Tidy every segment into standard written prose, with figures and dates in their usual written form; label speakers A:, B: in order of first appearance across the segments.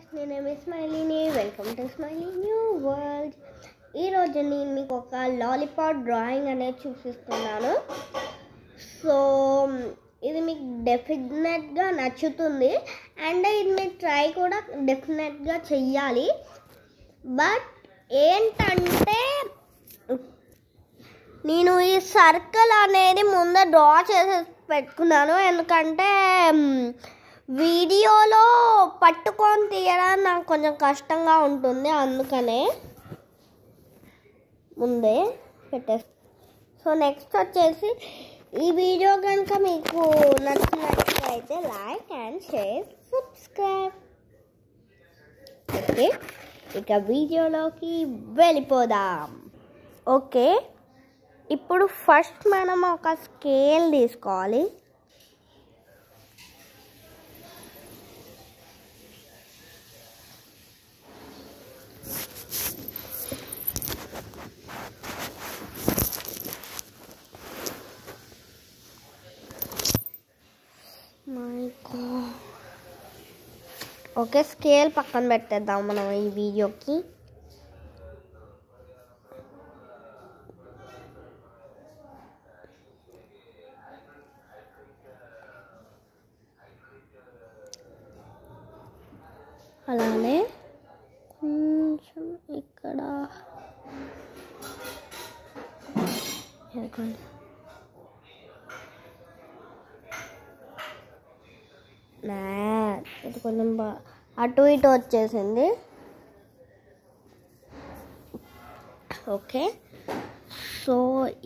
A: guys, my name is Smiley. Welcome to Smiley New World. ఈ రోజు నేను మీకు ఒక లాలీపాప్ డ్రాయింగ్ అనేది చూపిస్తున్నాను. సో ఇది మీకు డెఫినెట్గా నచ్చుతుంది అండ్ ఇది మీరు ట్రై కూడా డెఫినెట్గా చెయ్యాలి. బట్ ఏంటంటే నేను ఈ సర్కిల్ అనేది ముందే డ్రా చేసి పెట్టుకున్నాను, ఎందుకంటే వీడియోలో పట్టుకొని తీయడం నాకు కొంచెం కష్టంగా ఉంటుంది, అందుకనే ముందే పెట్టేస్తాను. సో నెక్స్ట్ వచ్చేసి ఈ వీడియో కనుక మీకు నచ్చినట్లయితే like and share, subscribe. Okay, ఇక వీడియోలోకి వెళ్ళిపోదాం. ఓకే, ఇప్పుడు ఫస్ట్ మనం ఒక స్కేల్ తీసుకోవాలి. ఓకే, స్కేల్ పక్కన పెట్టేద్దాం మనం ఈ వీడియోకి. అలానే కొంచెం ఇక్కడ ఇది కొంచెం అటు ఇటు వచ్చేసింది. ఓకే, సో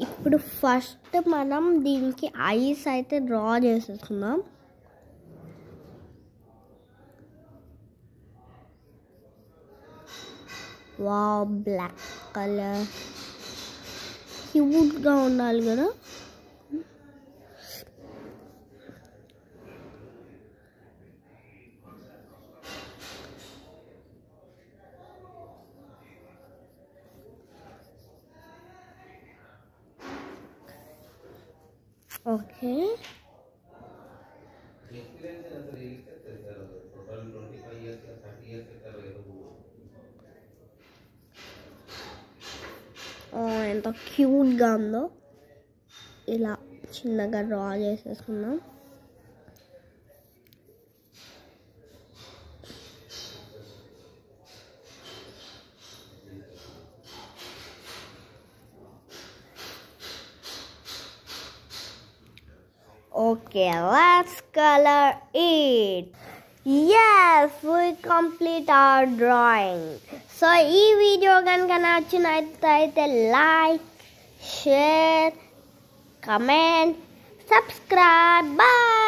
A: ఇప్పుడు ఫస్ట్ మనం దీనికి ఐస్ అయితే డ్రా చేసేసుకుందాం. వావ్, బ్లాక్ కలర్ క్యూట్గా ఉండాలి కదా. ఓకే, ఎంత క్యూట్గా ఉందో. ఇలా చిన్నగా డ్రా చేసేసుకుందాం. Okay, let's color it. Yes, we complete our drawing. So, this video ganaka nachinatlayite like, share, comment, subscribe. Bye.